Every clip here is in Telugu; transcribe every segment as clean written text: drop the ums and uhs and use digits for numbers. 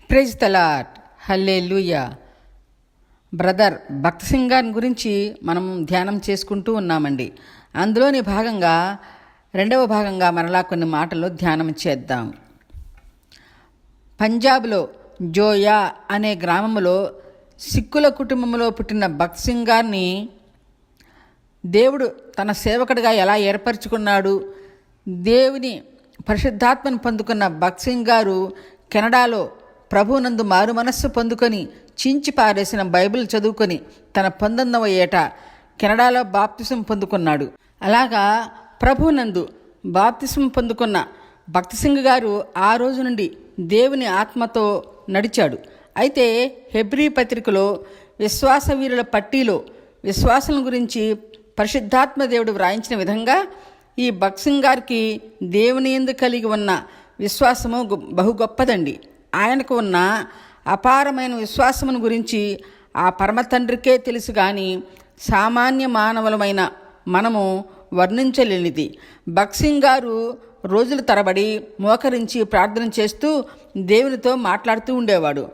Praise the lord. Hallelujah. Brother Bhakt Singh గారి గురించి మనం ధ్యానం చేసుకుంటూ ఉన్నామండి. అందులోని భాగంగా రెండవ భాగంగా మరలా కొన్ని మాటలు ధ్యానం చేద్దాం. పంజాబ్లో జోయా అనే గ్రామంలో సిక్కుల కుటుంబంలో పుట్టిన భక్త్ సింగ్ గారిని దేవుడు తన సేవకుడిగా ఎలా ఏర్పరచుకున్నాడు, దేవుని పరిశుద్ధాత్మను పొందుకున్న భక్త్ సింగ్ గారు కెనడాలో ప్రభునందు మారు మనస్సు పొందుకొని చించి పారేసిన బైబిల్ చదువుకొని తన 19వ ఏట కెనడాలో బాప్తిసం పొందుకున్నాడు. అలాగా ప్రభునందు బాప్తిసం పొందుకున్న భక్త్ సింగ్ గారు ఆ రోజు నుండి దేవుని ఆత్మతో నడిచాడు. అయితే హెబ్రీ పత్రికలో విశ్వాస వీరుల పట్టీలో విశ్వాసం గురించి పరిశుద్ధాత్మ దేవుడు వ్రాయించిన విధంగా ఈ భక్త్ సింగ్ గారికి దేవుని యందు కలిగి ఉన్న విశ్వాసము బహు గొప్పదండి. ఆయనకు ఉన్న అపారమైన విశ్వాసమును గురించి ఆ పరమ తండ్రికే తెలుసు, కానీ సామాన్య మానవులమైన మనము వర్ణించలేనిది. భక్త్ సింగ్ గారు రోజుల తరబడి మోకరించి ప్రార్థన చేస్తూ దేవునితో మాట్లాడుతూ ఉండేవాడు.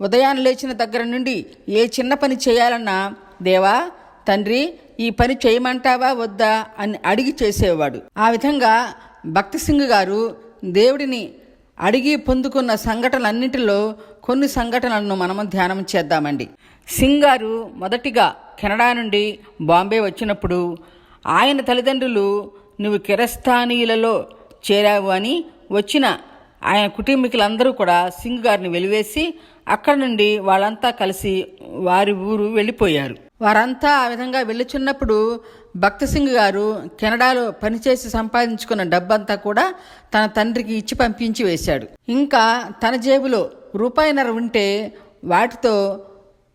ఉదయాన్నే లేచిన దగ్గర నుండి ఏ చిన్న పని చేయాలన్నా, దేవా తండ్రి ఈ పని చేయమంటావా వద్దా అని అడిగి చేసేవాడు. ఆ విధంగా భక్త్ సింగ్ గారు దేవుడిని అడిగి పొందుకున్న సంఘటనలన్నింటిలో కొన్ని సంఘటనలను మనము ధ్యానం చేద్దామండి. సింగ్ గారు మొదటిగా కెనడా నుండి బాంబే వచ్చినప్పుడు ఆయన తల్లిదండ్రులు నువ్వు కిరస్థానీయులలో చేరావు అని వచ్చిన ఆయన కుటుంబీకులందరూ కూడా సింగ్ గారిని వెలివేసి అక్కడి నుండి వాళ్ళంతా కలిసి వారి ఊరు వెళ్ళిపోయారు. వారంతా ఆ విధంగా వెళ్ళుచున్నప్పుడు భక్త్ సింగ్ గారు కెనడాలో పనిచేసి సంపాదించుకున్న డబ్బంతా కూడా తన తండ్రికి ఇచ్చి పంపించి వేశాడు. ఇంకా తన జేబులో రూపాయిన్నర ఉంటే వాటితో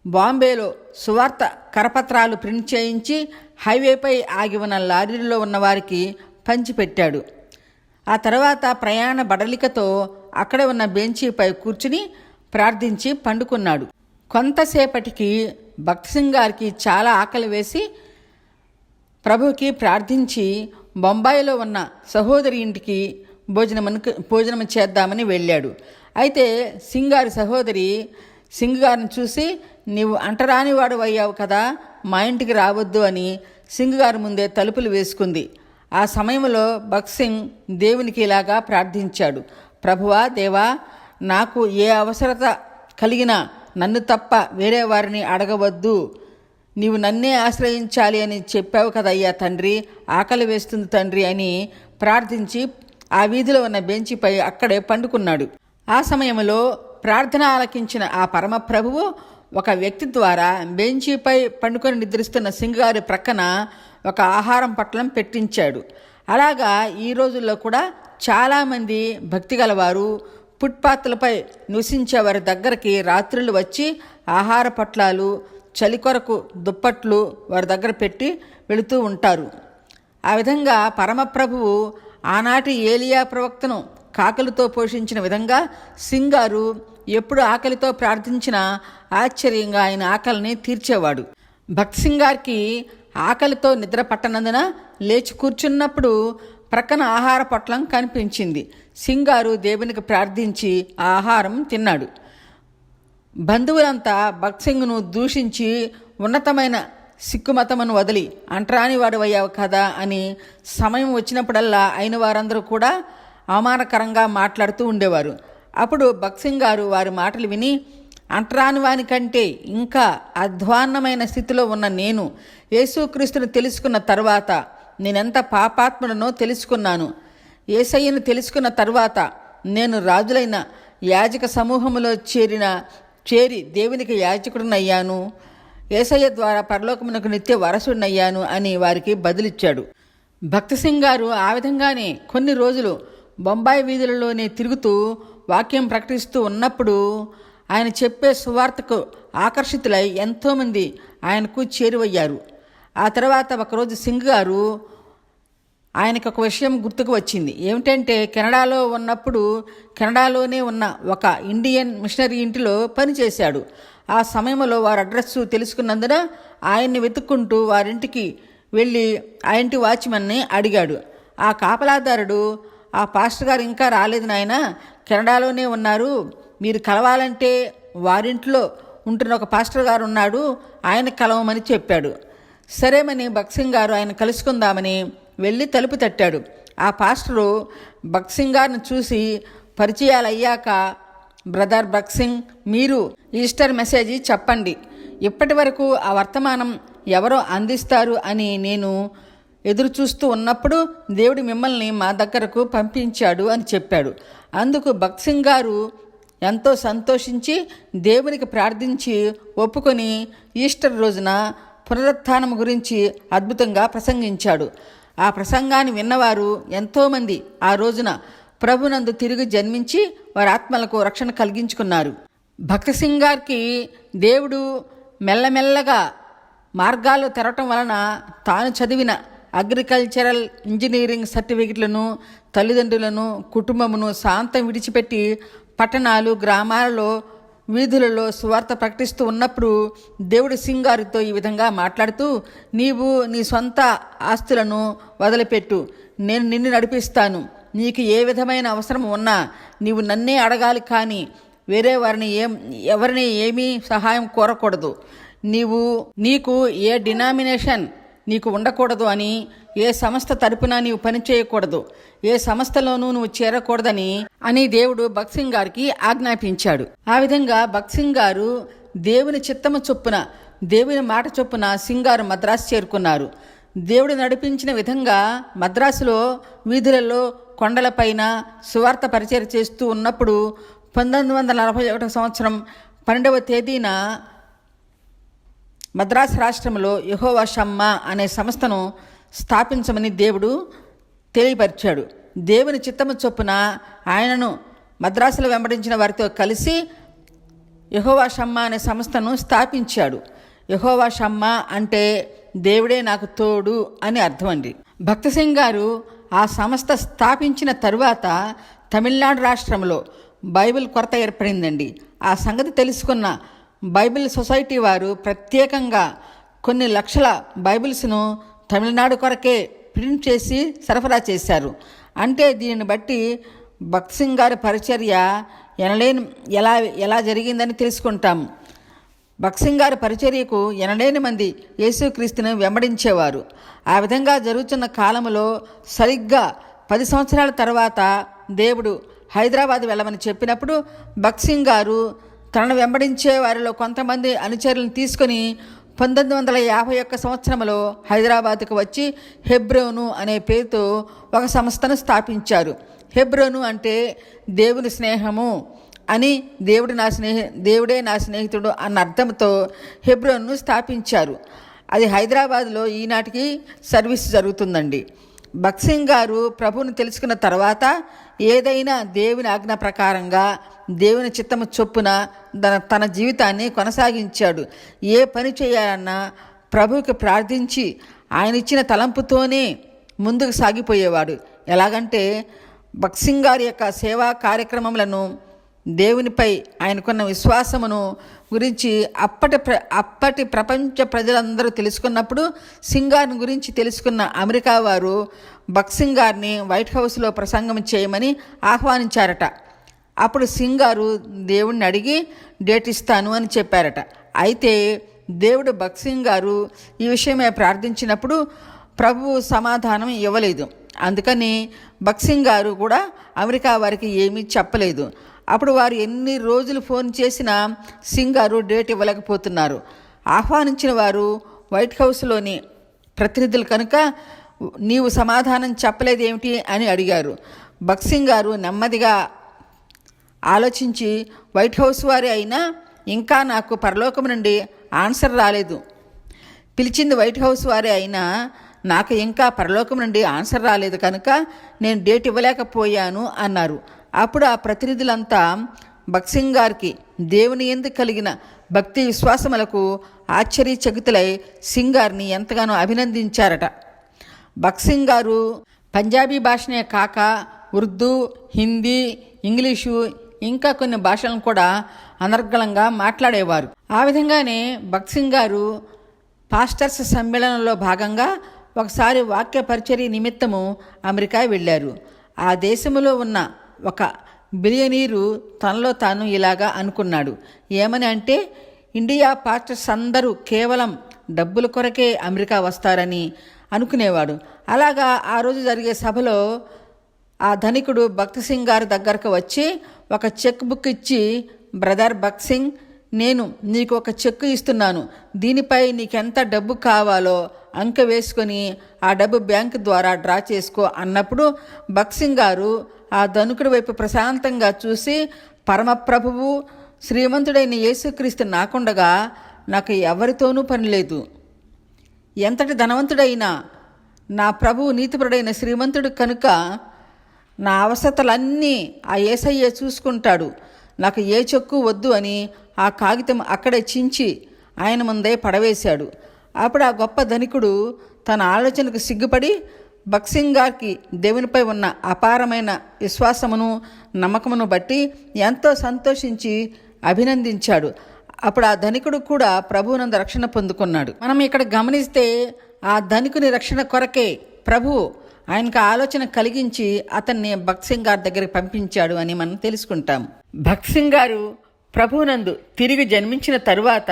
బాంబేలో సువార్త కరపత్రాలు ప్రింట్ చేయించి హైవేపై ఆగి ఉన్న లారీలో ఉన్న వారికి పంచిపెట్టాడు. ఆ తర్వాత ప్రయాణ బడలికతో అక్కడే ఉన్న బెంచీపై కూర్చుని ప్రార్థించి పండుకున్నాడు. కొంతసేపటికి భక్త్ సింగ్ గారికి చాలా ఆకలి వేసి ప్రభుకి ప్రార్థించి బొంబాయిలో ఉన్న సహోదరి ఇంటికి భోజనం చేద్దామని వెళ్ళాడు. అయితే సింగ్ గారి సహోదరి సింగ్ గారిని చూసి, నీవు అంటరాని వాడు అయ్యావు కదా, మా ఇంటికి రావద్దు అని సింగ్ గారి ముందే తలుపులు వేసుకుంది. ఆ సమయంలో భక్త్ సింగ్ దేవునికి ఇలాగా ప్రార్థించాడు, ప్రభువా దేవా, నాకు ఏ అవసరత కలిగినా నన్ను తప్ప వేరే వారిని అడగవద్దు, నీవు నన్నే ఆశ్రయించాలి అని చెప్పావు కదయ్యా తండ్రి, ఆకలి వేస్తుంది తండ్రి అని ప్రార్థించి ఆ వీధిలో ఉన్న బెంచిపై అక్కడే పండుకున్నాడు. ఆ సమయంలో ప్రార్థన ఆలకించిన ఆ పరమ ప్రభువు ఒక వ్యక్తి ద్వారా బెంచిపై పండుకొని నిద్రిస్తున్న సింగ్ గారి ప్రక్కన ఒక ఆహారం పట్లం పెట్టించాడు. అలాగా ఈ రోజుల్లో కూడా చాలామంది భక్తి గలవారు ఫుట్పాత్లపై నివసించే వారి దగ్గరికి రాత్రులు వచ్చి ఆహార పట్లాలు, చలి కొరకు దుప్పట్లు వారి దగ్గర పెట్టి వెళుతూ ఉంటారు. ఆ విధంగా పరమప్రభువు ఆనాటి ఏలియా ప్రవక్తను కాకలితో పోషించిన విధంగా సింగ్ గారు ఎప్పుడు ఆకలితో ప్రార్థించినా ఆశ్చర్యంగా ఆయన ఆకలిని తీర్చేవాడు. భక్త్ సింగ్ గారికి ఆకలితో నిద్ర పట్టనందున లేచి కూర్చున్నప్పుడు ప్రక్కన ఆహార పొట్లం కనిపించింది. సింగ్ గారు దేవునికి ప్రార్థించి ఆ ఆహారం తిన్నాడు. బంధువులంతా భక్త్ సింగ్ను దూషించి ఉన్నతమైన సిక్కు మతమును వదిలి అంటరాని వాడు అయ్యావు కదా అని సమయం వచ్చినప్పుడల్లా అయిన వారందరూ కూడా అవమానకరంగా మాట్లాడుతూ ఉండేవారు. అప్పుడు భక్త్ సింగ్ గారు వారి మాటలు విని, అంటరాని వాని కంటే ఇంకా అధ్వాన్నమైన స్థితిలో ఉన్న నేను యేసుక్రీస్తును తెలుసుకున్న తర్వాత నేనెంత పాపాత్ముడనో తెలుసుకున్నాను. యేసయ్యను తెలుసుకున్న తర్వాత నేను రాజులైన యాజక సమూహములో చేరి దేవునికి యాజకుడినయ్యాను. యేసయ్య ద్వారా పరలోకమునకు నిత్య వారసుడినయ్యాను అని వారికి బదులిచ్చాడు. భక్త్ సింగ్ గారు ఆ విధంగానే కొన్ని రోజులు బొంబాయి వీధులలోనే తిరుగుతూ వాక్యం ప్రకటిస్తూ ఉన్నప్పుడు ఆయన చెప్పే సువార్తకు ఆకర్షితులై ఎంతోమంది ఆయనకు చేరువయ్యారు. ఆ తర్వాత ఒకరోజు సింగ్ గారు ఆయనకు ఒక విషయం గుర్తుకు వచ్చింది. ఏమిటంటే కెనడాలో ఉన్నప్పుడు కెనడాలోనే ఉన్న ఒక ఇండియన్ మిషనరీ ఇంటిలో పనిచేశాడు. ఆ సమయంలో వారి అడ్రస్సు తెలుసుకున్నందున ఆయన్ని వెతుక్కుంటూ వారింటికి వెళ్ళి ఆ ఇంటి వాచ్మెన్ని అడిగాడు. ఆ కాపలాదారుడు, ఆ పాస్టర్ గారు ఇంకా రాలేదు నాయన, కెనడాలోనే ఉన్నారు, మీరు కలవాలంటే వారింట్లో ఉంటున్న ఒక పాస్టర్ గారు ఉన్నాడు, ఆయన కలవమని చెప్పాడు. సరేమని భక్సింగ్ గారు ఆయన కలుసుకుందామని వెళ్ళి తలుపు తట్టాడు. ఆ పాస్టరు భక్సింగ్ గారిని చూసి పరిచయాలు అయ్యాక, బ్రదర్ భక్సింగ్, మీరు ఈస్టర్ మెసేజ్ చెప్పండి, ఇప్పటి వరకు ఆ వర్తమానం ఎవరో అందిస్తారు అని నేను ఎదురు చూస్తూ ఉన్నప్పుడు దేవుడు మిమ్మల్ని మా దగ్గరకు పంపించాడు అని చెప్పాడు. అందుకు భక్సింగ్ గారు ఎంతో సంతోషించి దేవునికి ప్రార్థించి ఒప్పుకొని ఈస్టర్ రోజున పునరుత్థానం గురించి అద్భుతంగా ప్రసంగించాడు. ఆ ప్రసంగాన్ని విన్నవారు ఎంతోమంది ఆ రోజున ప్రభునందు తిరిగి జన్మించి వారి ఆత్మలకు రక్షణ కలిగించుకున్నారు. భక్తసింగ్ గారికి దేవుడు మెల్లమెల్లగా మార్గాలు తెరవటం వలన తాను చదివిన అగ్రికల్చరల్ ఇంజనీరింగ్ సర్టిఫికెట్లను, తల్లిదండ్రులను, కుటుంబమును శాంతం విడిచిపెట్టి పట్టణాలు, గ్రామాలలో, వీధులలో సువార్త ప్రకటిస్తూ ఉన్నప్పుడు దేవుడు సింగ్ గారితో ఈ విధంగా మాట్లాడుతూ, నీవు నీ సొంత ఆస్తులను వదిలిపెట్టు, నేను నిన్ను నడిపిస్తాను. నీకు ఏ విధమైన అవసరం ఉన్నా నీవు నన్నే అడగాలి, కానీ వేరే ఎవరిని ఏమీ సహాయం కోరకూడదు. నీకు ఏ డినామినేషన్ నీకు ఉండకూడదు అని, ఏ సంస్థ తరపున నీవు పని చేయకూడదు, ఏ సంస్థలోనూ నువ్వు చేరకూడదని దేవుడు భక్సింగ్ గారికి ఆజ్ఞాపించాడు. ఆ విధంగా భక్సింగ్ గారు దేవుని చిత్తము చొప్పున, దేవుని మాట చొప్పున సింగ్ గారు మద్రాసు చేరుకున్నారు. దేవుడు నడిపించిన విధంగా మద్రాసులో వీధులలో, కొండలపైన సువార్త పరిచయం చేస్తూ ఉన్నప్పుడు 1941 సంవత్సరం 12వ తేదీన మద్రాసు రాష్ట్రంలో యెహోవా షమ్మా అనే సంస్థను స్థాపించమని దేవుడు తెలియపరిచాడు. దేవుని చిత్తము చొప్పున ఆయనను మద్రాసులో వెంబడించిన వారితో కలిసి యెహోవా షమ్మా అనే సంస్థను స్థాపించాడు. యెహోవా షమ్మా అంటే దేవుడే నాకు తోడు అని అర్థం అండి. భక్తసింగ్ గారు ఆ సంస్థ స్థాపించిన తరువాత తమిళనాడు రాష్ట్రంలో బైబిల్ కొరత ఏర్పడిందండి. ఆ సంగతి తెలుసుకున్న బైబిల్ సొసైటీ వారు ప్రత్యేకంగా కొన్ని లక్షల బైబిల్స్ను తమిళనాడు కొరకే ప్రింట్ చేసి సరఫరా చేశారు. అంటే దీనిని బట్టి భక్తసింగ్ గారి పరిచర్య ఎలా జరిగిందని తెలుసుకుంటాం. భక్తసింగ్ గారి పరిచర్యకు ఎనలేని మంది యేసుక్రీస్తుని వెంబడించేవారు. ఆ విధంగా జరుగుతున్న కాలంలో సరిగ్గా 10 సంవత్సరాల తర్వాత దేవుడు హైదరాబాద్ వెళ్ళమని చెప్పినప్పుడు భక్తసింగ్ గారు తనను వెంబడించే వారిలో కొంతమంది అనుచరులను తీసుకొని 1951 సంవత్సరంలో హైదరాబాద్కు వచ్చి హెబ్రోను అనే పేరుతో ఒక సంస్థను స్థాపించారు. హెబ్రోను అంటే దేవుని స్నేహము అని, దేవుడే నా స్నేహితుడు అన్న అర్థంతో హెబ్రోన్ను స్థాపించారు. అది హైదరాబాద్లో ఈనాటికి సర్వీస్ జరుగుతుందండి. భక్తసింగ్ గారు ప్రభువుని తెలుసుకున్న తర్వాత ఏదైనా దేవుని ఆజ్ఞ ప్రకారంగా, దేవుని చిత్తము చొప్పున తన జీవితాన్ని కొనసాగించాడు. ఏ పని చేయాలన్నా ప్రభువుకి ప్రార్థించి ఆయన ఇచ్చిన తలంపుతోనే ముందుకు సాగిపోయేవాడు. ఎలాగంటే భక్తసింగ్ గారి యొక్క సేవా కార్యక్రమములను, దేవునిపై ఆయనకున్న విశ్వాసమును గురించి అప్పటి ప్రపంచ ప్రజలందరూ తెలుసుకున్నప్పుడు సింగ్ గారిని గురించి తెలుసుకున్న అమెరికా వారు భక్తసింగ్ గారిని వైట్ హౌస్లో ప్రసంగం చేయమని ఆహ్వానించారట. అప్పుడు సింగ్ గారు దేవుడిని అడిగి డేట్ ఇస్తాను అని చెప్పారట. అయితే దేవుడు భక్తసింగ్ గారు ఈ విషయమే ప్రార్థించినప్పుడు ప్రభువు సమాధానం ఇవ్వలేదు. అందుకని భక్తసింగ్ గారు కూడా అమెరికా వారికి ఏమీ చెప్పలేదు. అప్పుడు వారు ఎన్ని రోజులు ఫోన్ చేసినా సింగ్ గారు డేట్ ఇవ్వలేకపోతున్నారు. ఆహ్వానించిన వారు వైట్ హౌస్లోని ప్రతినిధులు కనుక నీవు సమాధానం చెప్పలేదేమిటి అని అడిగారు. భక్తసింగ్ గారు నెమ్మదిగా ఆలోచించి, వైట్ హౌస్ వారి అయినా ఇంకా నాకు పరలోకం నుండి ఆన్సర్ రాలేదు, పిలిచింది వైట్ హౌస్ వారే అయినా నాకు ఇంకా పరలోకం నుండి ఆన్సర్ రాలేదు కనుక నేను డేట్ ఇవ్వలేకపోయాను అన్నారు. అప్పుడు ఆ ప్రతినిధులంతా భక్తసింగ్ గారికి దేవుని యందు కలిగిన భక్తి విశ్వాసములకు ఆశ్చర్యచకితులై సింగ్ గారిని ఎంతగానో అభినందించారట. భక్తసింగ్ గారు పంజాబీ భాషనే కాక ఉర్దూ, హిందీ, ఇంగ్లీషు ఇంకా కొన్ని భాషలను కూడా అనర్గళంగా మాట్లాడేవారు. ఆ విధంగానే భక్తసింగ్ గారు పాస్టర్స్ సమ్మేళనంలో భాగంగా ఒకసారి వాక్య పరిచర్య నిమిత్తము అమెరికా వెళ్ళారు. ఆ దేశంలో ఉన్న ఒక బిలియనీరు తనలో తాను ఇలాగా అనుకున్నాడు. ఏమని అంటే, ఇండియా పాస్టర్స్ అందరూ కేవలం డబ్బుల కొరకే అమెరికా వస్తారని అనుకునేవాడు. అలాగా ఆ రోజు జరిగే సభలో ఆ ధనికుడు భక్త్ సింగ్ గారి దగ్గరకు వచ్చి ఒక చెక్ బుక్ ఇచ్చి, బ్రదర్ భక్త్ సింగ్, నేను నీకు ఒక చెక్ ఇస్తున్నాను, దీనిపై నీకెంత డబ్బు కావాలో అంక వేసుకొని ఆ డబ్బు బ్యాంకు ద్వారా డ్రా చేసుకో అన్నప్పుడు భక్త్ సింగ్ గారు ఆ ధనికుడి వైపు ప్రశాంతంగా చూసి, పరమప్రభువు శ్రీమంతుడైన యేసుక్రీస్తు నాకుండగా నాకు ఎవరితోనూ పని లేదు. ఎంతటి ధనవంతుడైనా నా ప్రభువు నీతిపరుడైన శ్రీమంతుడు కనుక నా అవసరతలన్నీ ఆ యేసయ్యే చూసుకుంటాడు, నాకు ఏ చెక్కు వద్దు అని ఆ కాగితం అక్కడే చించి ఆయన ముందే పడవేశాడు. అప్పుడు ఆ గొప్ప ధనికుడు తన ఆలోచనకు సిగ్గుపడి భక్త్ సింగ్ గారికి దేవునిపై ఉన్న అపారమైన విశ్వాసమును నమ్మకమును బట్టి ఎంతో సంతోషించి అభినందించాడు. అప్పుడు ఆ ధనికుడు కూడా ప్రభువునందు రక్షణ పొందుకున్నాడు. మనం ఇక్కడ గమనిస్తే ఆ ధనికుని రక్షణ కొరకే ప్రభువు ఆయనకు ఆలోచన కలిగించి అతన్ని భక్త్ సింగ్ గారి దగ్గరికి పంపించాడు అని మనం తెలుసుకుంటాం. భక్త్ సింగ్ గారు ప్రభువునందు తిరిగి జన్మించిన తరువాత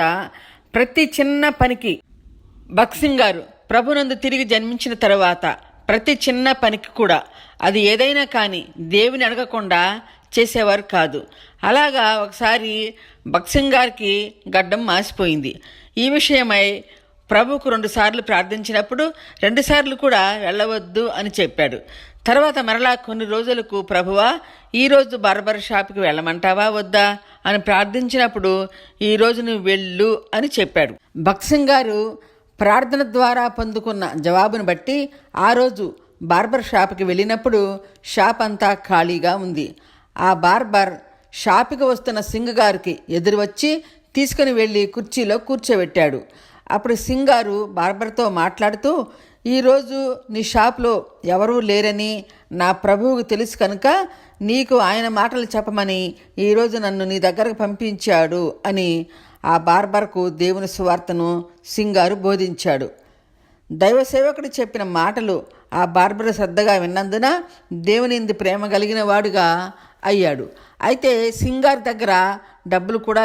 ప్రతి చిన్న పనికి భక్త్ సింగ్ గారు ప్రభునందు తిరిగి జన్మించిన తర్వాత ప్రతి చిన్న పనికి కూడా అది ఏదైనా కానీ దేవుని అడగకుండా చేసేవారు కాదు. అలాగా ఒకసారి భక్త్ సింగ్ గారికి గడ్డం మాసిపోయింది. ఈ విషయమై ప్రభువుకు 2 సార్లు ప్రార్థించినప్పుడు 2 సార్లు కూడా వెళ్ళవద్దు అని చెప్పాడు. తర్వాత మరలా కొన్ని రోజులకు, ప్రభువా ఈరోజు బార్బర్ షాప్కి వెళ్ళమంటావా వద్దా అని ప్రార్థించినప్పుడు, ఈరోజు నువ్వు వెళ్ళు అని చెప్పాడు. భక్త్ సింగ్ గారు ప్రార్థన ద్వారా పొందుకున్న జవాబును బట్టి ఆ రోజు బార్బర్ షాప్కి వెళ్ళినప్పుడు షాప్ అంతా ఖాళీగా ఉంది. ఆ బార్బర్ షాప్కి వస్తున్న సింగ్ గారికి ఎదురు వచ్చి తీసుకుని వెళ్ళి కుర్చీలో కూర్చోబెట్టాడు. అప్పుడు సింగ్ గారు బార్బర్తో మాట్లాడుతూ, ఈరోజు నీ షాప్లో ఎవరూ లేరని నా ప్రభువుకు తెలుసు కనుక నీకు ఆయన మాటలు చెప్పమని ఈరోజు నన్ను నీ దగ్గరకు పంపించాడు అని ఆ బార్బర్కు దేవుని సువార్తను సింగ్ గారు బోధించాడు. దైవ సేవకుడు చెప్పిన మాటలు ఆ బార్బర్ శ్రద్ధగా విన్నందున దేవుని యందు ప్రేమ కలిగిన వాడుగా అయ్యాడు. అయితే సింగ్ గారి దగ్గర డబ్బులు కూడా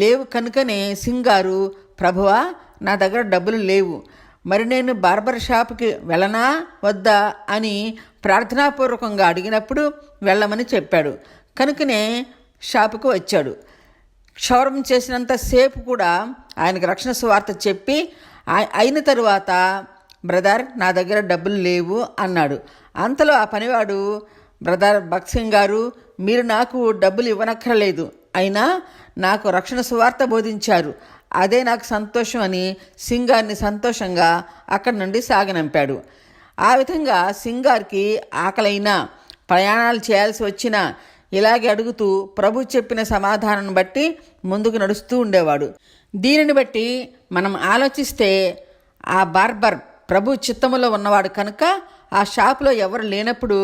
లేవు కనుకనే సింగ్ గారు, ప్రభువా నా దగ్గర డబ్బులు లేవు, మరి నేను బార్బర్ షాప్కి వెళ్ళనా వద్దా అని ప్రార్థనాపూర్వకంగా అడిగినప్పుడు వెళ్ళమని చెప్పాడు. కనుకనే షాపుకు వచ్చాడు. క్షౌరం చేసినంతసేపు కూడా ఆయనకు రక్షణ సువార్త చెప్పి అయిన తరువాత, బ్రదర్ నా దగ్గర డబ్బులు లేవు అన్నాడు. అంతలో ఆ పనివాడు, బ్రదర్ భక్త్ సింగ్ గారు, మీరు నాకు డబ్బులు ఇవ్వనక్కర్లేదు, అయినా నాకు రక్షణ సువార్త బోధించారు, అదే నాకు సంతోషం అని సింగ్ గారిని సంతోషంగా అక్కడి నుండి సాగనంపాడు. ఆ విధంగా సింగ్ గారికి ఆకలైనా, ప్రయాణాలు చేయాల్సి వచ్చినా ఇలాగే అడుగుతూ ప్రభు చెప్పిన సమాధానం బట్టి ముందుకు నడుస్తూ ఉండేవాడు. దీనిని బట్టి మనం ఆలోచిస్తే ఆ బార్బర్ ప్రభు చిత్తములో ఉన్నవాడు కనుక ఆ షాపులో ఎవరు లేనప్పుడు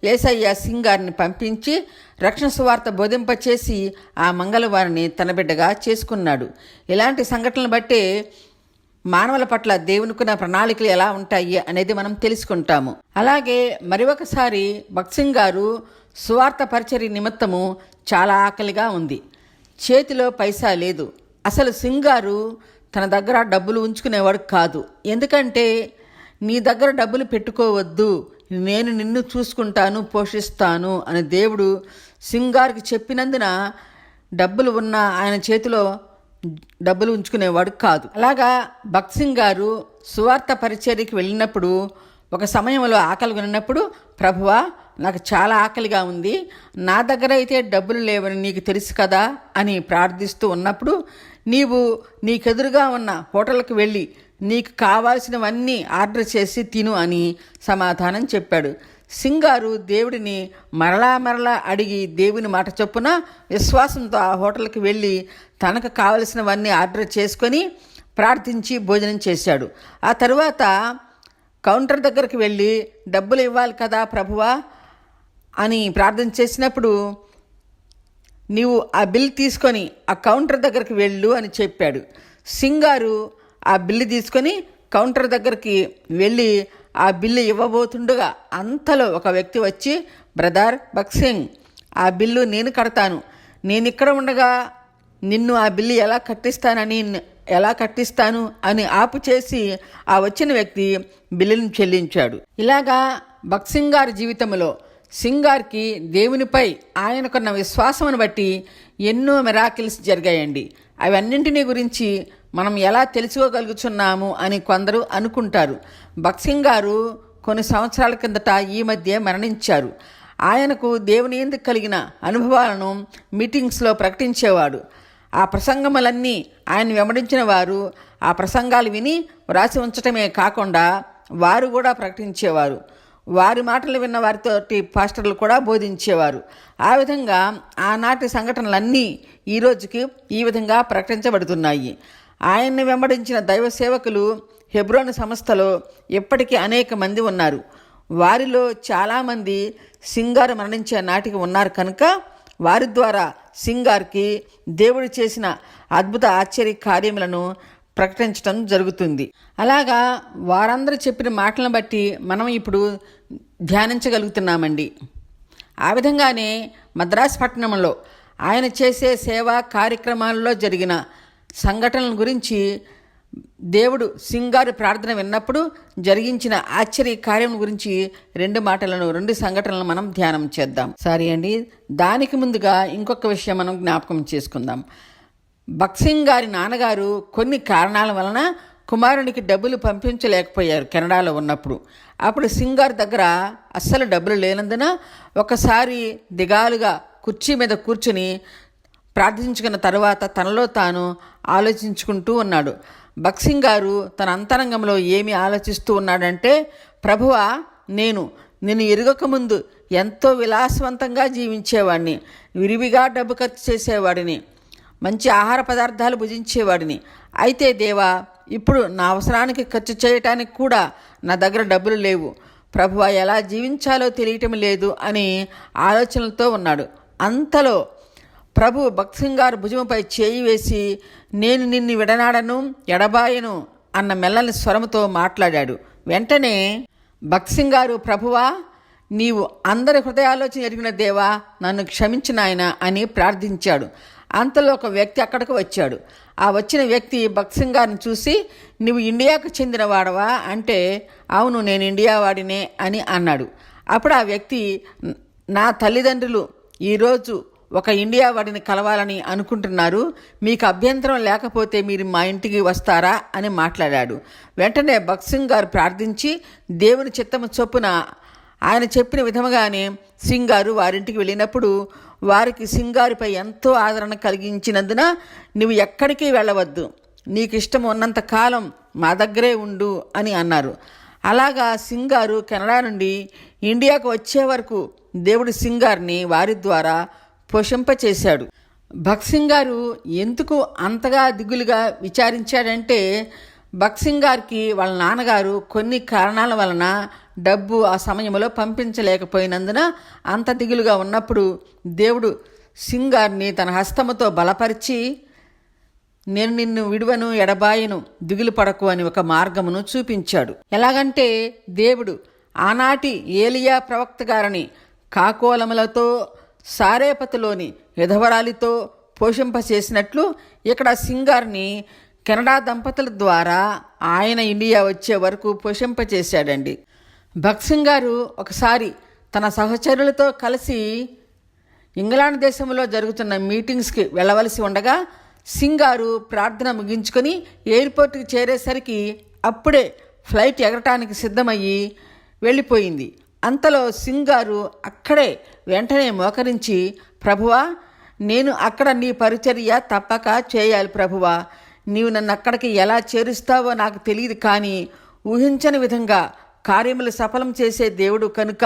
యేసయ్య సింగ్ గారిని పంపించి రక్షణ సువార్త బోధింపచేసి ఆ మంగళవారిని తన బిడ్డగా చేసుకున్నాడు. ఇలాంటి సంఘటనలు బట్టి మానవుల పట్ల దేవునికున్న ప్రణాళికలు ఎలా ఉంటాయి అనేది మనం తెలుసుకుంటాము. అలాగే మరి ఒకసారి భక్త్ సింగ్ గారు సువార్త పరిచర్య నిమిత్తము చాలా ఆకలిగా ఉంది. చేతిలో పైసా లేదు. అసలు సింగ్ గారు తన దగ్గర డబ్బులు ఉంచుకునేవాడు కాదు. ఎందుకంటే నీ దగ్గర డబ్బులు పెట్టుకోవద్దు, నేను నిన్ను చూసుకుంటాను, పోషిస్తాను అని దేవుడు సింగ్ గారికి చెప్పినందున డబ్బులు ఉన్న ఆయన చేతిలో డబ్బులు ఉంచుకునేవాడు కాదు. అలాగా భక్త్ సింగ్ గారు సువార్త పరిచర్యకి వెళ్ళినప్పుడు ఒక సమయంలో ఆకలి కొనినప్పుడు, ప్రభువా నాకు చాలా ఆకలిగా ఉంది, నా దగ్గర అయితే డబ్బులు లేవని నీకు తెలుసు కదా అని ప్రార్థిస్తూ ఉన్నప్పుడు, నీకెదురుగా ఉన్న హోటల్కి వెళ్ళి నీకు కావాల్సినవన్నీ ఆర్డర్ చేసి తిను అని సమాధానం చెప్పాడు. సింగ్ గారు దేవుడిని మరలా అడిగి దేవుని మాట చొప్పున విశ్వాసంతో ఆ హోటల్కి వెళ్ళి తనకు కావలసినవన్నీ ఆర్డర్ చేసుకొని ప్రార్థించి భోజనం చేశాడు. ఆ తరువాత కౌంటర్ దగ్గరికి వెళ్ళి డబ్బులు ఇవ్వాలి కదా ప్రభువా అని ప్రార్థన చేసినప్పుడు, నీవు ఆ బిల్ తీసుకొని ఆ కౌంటర్ దగ్గరికి వెళ్ళు అని చెప్పాడు. సింగ్ గారు ఆ బిల్లు తీసుకొని కౌంటర్ దగ్గరికి వెళ్ళి ఆ బిల్లు ఇవ్వబోతుండగా అంతలో ఒక వ్యక్తి వచ్చి, బ్రదర్ భక్త్ సింగ్, ఆ బిల్లు నేను కడతాను, నేను ఇక్కడ ఉండగా నిన్ను ఆ బిల్లు ఎలా కట్టిస్తాను అని ఆపు చేసి ఆ వచ్చిన వ్యక్తి బిల్లును చెల్లించాడు. ఇలాగా భగత్ సింగ్ గారి జీవితంలో సింగ్ గారికి దేవునిపై ఆయనకున్న విశ్వాసమును బట్టి ఎన్నో మిరాకిల్స్ జరిగాయండి. అవన్నింటినీ గురించి మనం ఎలా తెలుసుకోగలుగుతున్నాము అని కొందరు అనుకుంటారు. భగత్ సింగ్ గారు కొన్ని సంవత్సరాల కిందట ఈ మధ్య మరణించారు. ఆయనకు దేవుని యందు కలిగిన అనుభవాలను మీటింగ్స్లో ప్రకటించేవాడు. ఆ ప్రసంగములన్నీ ఆయన వెంబడించిన వారు ఆ ప్రసంగాలు విని వ్రాసి ఉంచటమే కాకుండా వారు కూడా ప్రకటించేవారు. వారి మాటలు విన్న వారితోటి పాస్టర్లు కూడా బోధించేవారు. ఆ విధంగా ఆనాటి సంఘటనలన్నీ ఈ రోజుకి ఈ విధంగా ప్రకటించబడుతున్నాయి. ఆయన్ని వెంబడించిన దైవ సేవకులు హెబ్రోను సంస్థలో ఇప్పటికీ అనేక మంది ఉన్నారు. వారిలో చాలామంది సింగ్ గారు మరణించే నాటికి ఉన్నారు కనుక వారి ద్వారా సింగ్ గారికి దేవుడు చేసిన అద్భుత ఆశ్చర్య కార్యములను ప్రకటించడం జరుగుతుంది. అలాగా వారందరూ చెప్పిన మాటలను బట్టి మనం ఇప్పుడు ధ్యానించగలుగుతున్నామండి. ఆ విధంగానే మద్రాసు పట్టణంలో ఆయన చేసే సేవా కార్యక్రమాలలో జరిగిన సంఘటనల గురించి దేవుడు సింగ్ గారి ప్రార్థన విన్నప్పుడు జరిగించిన ఆశ్చర్య కార్యం గురించి రెండు సంఘటనలను మనం ధ్యానం చేద్దాం. సరే అండి, దానికి ముందుగా ఇంకొక విషయం మనం జ్ఞాపకం చేసుకుందాం. భగత్ సింగ్ గారి నాన్నగారు కొన్ని కారణాల వలన కుమారునికి డబ్బులు పంపించలేకపోయారు కెనడాలో ఉన్నప్పుడు. అప్పుడు సింగ్ గారి దగ్గర అస్సలు డబ్బులు లేనందున ఒకసారి దిగాలుగా కుర్చీ మీద కూర్చుని ప్రార్థించుకున్న తర్వాత తనలో తాను ఆలోచించుకుంటూ ఉన్నాడు. భగత్ సింగ్ గారు తన అంతరంగంలో ఏమి ఆలోచిస్తూ ఉన్నాడంటే, ప్రభువా, నేను ఎరుగకముందు ఎంతో విలాసవంతంగా జీవించేవాడిని, విరివిగా డబ్బు ఖర్చు చేసేవాడిని, మంచి ఆహార పదార్థాలు భుజించేవాడిని. అయితే దేవా, ఇప్పుడు నా అవసరానికి ఖర్చు చేయటానికి కూడా నా దగ్గర డబ్బులు లేవు. ప్రభువా, ఎలా జీవించాలో తెలియటం లేదు అని ఆలోచనలతో ఉన్నాడు. అంతలో ప్రభు భగత్ సింగ్ గారు భుజముపై చేయి వేసి, నేను నిన్ను విడనాడను, ఎడబాయను అన్న మెల్లని స్వరముతో మాట్లాడాడు. వెంటనే భగత్ సింగ్ గారు, ప్రభువా, నీవు అందరి హృదయాలోచన ఎరిగిన దేవా, నన్ను క్షమించు నాయనా అని ప్రార్థించాడు. అంతలో ఒక వ్యక్తి అక్కడికి వచ్చాడు. ఆ వచ్చిన వ్యక్తి భగత్ సింగ్ గారిని చూసి, నువ్వు ఇండియాకు చెందిన వాడవా అంటే, అవును, నేను ఇండియా వాడినే అని అన్నాడు. అప్పుడు ఆ వ్యక్తి, నా తల్లిదండ్రులు ఈరోజు ఒక ఇండియా వాడిని కలవాలని అనుకుంటున్నారు, మీకు అభ్యంతరం లేకపోతే మీరు మా ఇంటికి వస్తారా అని మాట్లాడాడు. వెంటనే భగత్ సింగ్ గారు ప్రార్థించి దేవుని చిత్తము చొప్పున ఆయన చెప్పిన విధముగానే సింగ్ గారు వారింటికి వెళ్ళినప్పుడు వారికి సింగ్ గారిపై ఎంతో ఆదరణ కలిగించినందున, నువ్వు ఎక్కడికి వెళ్ళవద్దు, నీకు ఇష్టం ఉన్నంత కాలం మా దగ్గరే ఉండు అని అన్నారు. అలాగా సింగ్ గారు కెనడా నుండి ఇండియాకు వచ్చే వరకు దేవుడు సింగ్ గారిని వారి ద్వారా పోషింపచేశాడు. భగత్ సింగ్ గారు ఎందుకు అంతగా దిగులుగా విచారించాడంటే, భగత్ సింగ్ గారికి వాళ్ళ నాన్నగారు కొన్ని కారణాల వలన డబ్బు ఆ సమయంలో పంపించలేకపోయినందున అంత దిగులుగా ఉన్నప్పుడు దేవుడు సింగ్ గారిని తన హస్తముతో బలపరిచి, నేను నిన్ను విడువను, ఎడబాయను, దిగులు పడకు అని ఒక మార్గమును చూపించాడు. ఎలాగంటే దేవుడు ఆనాటి ఏలియా ప్రవక్త గారిని కాకోలములతో సారేపతిలోని విధవరాలితో పోషింపచేసినట్లు ఇక్కడ సింగ్ గారిని కెనడా దంపతుల ద్వారా ఆయన ఇండియా వచ్చే వరకు పోషింపచేశాడండి. భగత్ సింగ్ గారు ఒకసారి తన సహచరులతో కలిసి ఇంగ్లాండ్ దేశంలో జరుగుతున్న మీటింగ్స్కి వెళ్ళవలసి ఉండగా సింగ్ గారు ప్రార్థన ముగించుకొని ఎయిర్పోర్ట్కి చేరేసరికి అప్పుడే ఫ్లైట్ ఎగరటానికి సిద్ధమయ్యి వెళ్ళిపోయింది. అంతలో సింగ్ గారు అక్కడే వెంటనే మోకరించి, ప్రభువా, నేను అక్కడ నీ పరిచర్య తప్పక చేయాలి ప్రభువా, నీవు నన్ను అక్కడికి ఎలా చేరుస్తావో నాకు తెలియదు, కానీ ఊహించని విధంగా కార్యములు సఫలం చేసే దేవుడు కనుక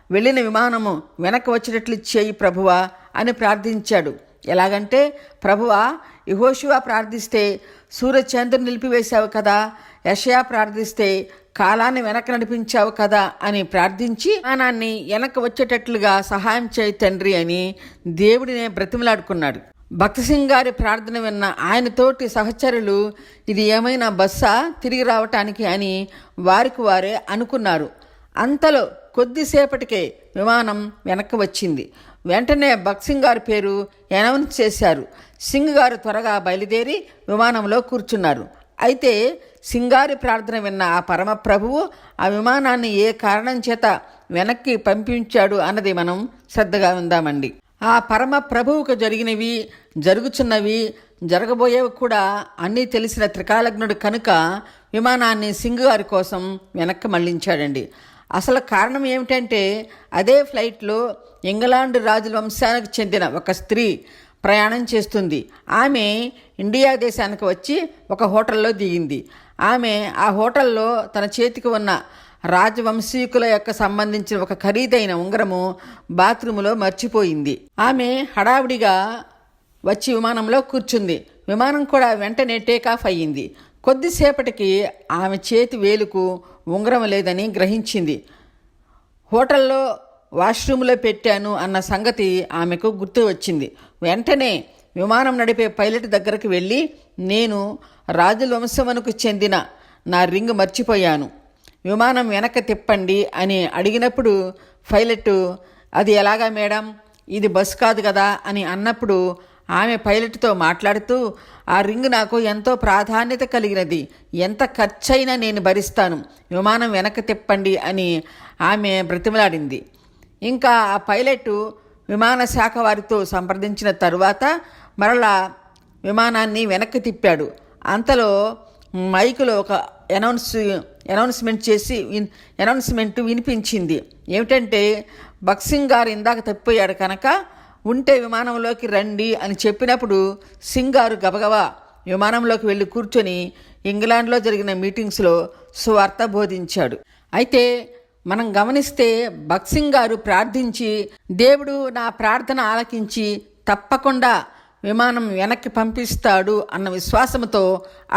వెళ్ళిన విమానము వెనక్కి వచ్చినట్లు చేయి ప్రభువా అని ప్రార్థించాడు. ఎలాగంటే, ప్రభువా, యెహోషువ ప్రార్థిస్తే సూర్యచంద్రుని నిలిపివేశావు కదా, యెషయా ప్రార్థిస్తే కాలాన్ని వెనక్కి నడిపించావు కదా అని ప్రార్థించి విమానాన్ని వెనక్కి వచ్చేటట్లుగా సహాయం చేయి తండ్రి అని దేవుడినే బ్రతిమలాడుకున్నాడు. భగత్ సింగ్ గారి ప్రార్థన విన్న ఆయనతోటి సహచరులు, ఇది ఏమైనా బస్సా తిరిగి రావటానికి అని వారికి వారే అనుకున్నారు. అంతలో కొద్దిసేపటికే విమానం వెనక్కి వచ్చింది. వెంటనే భగత్ సింగ్ గారి పేరు అనౌన్స్ చేశారు. సింగ్ గారు త్వరగా బయలుదేరి విమానంలో కూర్చున్నారు. అయితే సింగారి ప్రార్థన విన్న ఆ పరమ ప్రభువు ఆ విమానాన్ని ఏ కారణం చేత వెనక్కి పంపించాడు అన్నది మనం శ్రద్ధగా ఉందామండి. ఆ పరమ ప్రభువుకు జరిగినవి, జరుగుచున్నవి, జరగబోయేవి కూడా అన్నీ తెలిసిన త్రికాలజ్ఞుడు కనుక విమానాన్ని సింగ్ గారి కోసం వెనక్కి మళ్లించాడండి. అసలు కారణం ఏమిటంటే అదే ఫ్లైట్లో ఇంగ్లాండ్ రాజుల వంశానికి చెందిన ఒక స్త్రీ ప్రయాణం చేస్తుంది. ఆమె ఇండియా దేశానికి వచ్చి ఒక హోటల్లో దిగింది. ఆమె ఆ హోటల్లో తన చేతికి ఉన్న రాజవంశీకుల యొక్క సంబంధించిన ఒక ఖరీదైన ఉంగరము బాత్రూములో మర్చిపోయింది. ఆమె హడావిడిగా వచ్చి విమానంలో కూర్చుంది. విమానం కూడా వెంటనే టేకాఫ్ అయ్యింది. కొద్దిసేపటికి ఆమె చేతి వేలుకు ఉంగరం లేదని గ్రహించింది. హోటల్లో వాష్రూమ్లో పెట్టాను అన్న సంగతి ఆమెకు గుర్తు వచ్చింది. వెంటనే విమానం నడిపే పైలట్ దగ్గరికి వెళ్ళి, నేను రాజుల వంశమునకు చెందిన నా రింగ్ మర్చిపోయాను, విమానం వెనక్కి తిప్పండి అని అడిగినప్పుడు పైలట్, అది ఎలాగా మేడం, ఇది బస్ కాదు కదా అని అన్నప్పుడు ఆమె పైలట్తో మాట్లాడుతూ, ఆ రింగ్ నాకు ఎంతో ప్రాధాన్యత కలిగినది, ఎంత ఖర్చైనా నేను భరిస్తాను, విమానం వెనక్కి తిప్పండి అని ఆమె బ్రతిమలాడింది. ఇంకా ఆ పైలట్ విమాన శాఖ వారితో సంప్రదించిన తరువాత మరలా విమానాన్ని వెనక్కి తిప్పాడు. అంతలో మైకులో ఒక అనౌన్స్మెంట్ వినిపించింది. ఏమిటంటే, భగత్ సింగ్ గారు ఇందాక తప్పిపోయాడు కనుక ఉంటే విమానంలోకి రండి అని చెప్పినప్పుడు సింగ్ గారు గబగబా విమానంలోకి వెళ్ళి కూర్చొని ఇంగ్లాండ్లో జరిగిన మీటింగ్స్లో సువార్త బోధించాడు. అయితే మనం గమనిస్తే భగత్ సింగ్ గారు ప్రార్థించి, దేవుడు నా ప్రార్థన ఆలకించి తప్పకుండా విమానం వెనక్కి పంపిస్తాడు అన్న విశ్వాసంతో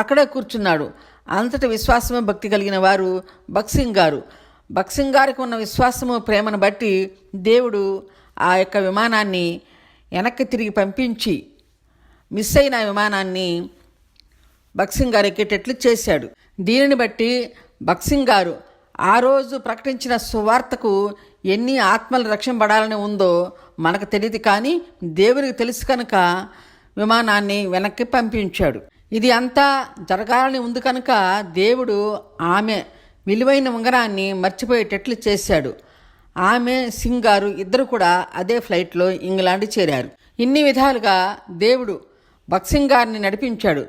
అక్కడే కూర్చున్నాడు. అంతటి విశ్వాసము, భక్తి కలిగిన వారు భగత్ సింగ్ గారు. భగత్ సింగ్ గారికి ఉన్న విశ్వాసము, ప్రేమను బట్టి దేవుడు ఆ యొక్క విమానాన్ని వెనక్కి తిరిగి పంపించి మిస్ అయిన విమానాన్ని భగత్ సింగ్ గారు ఎక్కేటట్లు చేశాడు. దీనిని బట్టి భగత్ సింగ్ గారు ఆ రోజు ప్రకటించిన సువార్తకు ఎన్ని ఆత్మలు రక్షింపబడాలని ఉందో మనకు తెలియదు, కానీ దేవునికి తెలుసు కనుక విమానాన్ని వెనక్కి పంపించాడు. ఇది అంతా జరగాలని ఉంది కనుక దేవుడు ఆమె విలువైన ఉంగరాన్ని మర్చిపోయేటట్లు చేశాడు. ఆమె సింగ్ గారు ఇద్దరు కూడా అదే ఫ్లైట్లో ఇంగ్లాండ్ చేరారు. ఇన్ని విధాలుగా దేవుడు భగత్ సింగ్ గారిని నడిపించాడు.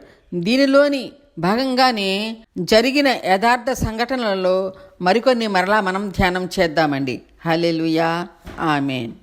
దీనిలోని భాగంగానే జరిగిన యథార్థ సంఘటనలలో మరికొన్ని మరలా మనం ధ్యానం చేద్దామండి. హల్లెలూయా, ఆమేన్.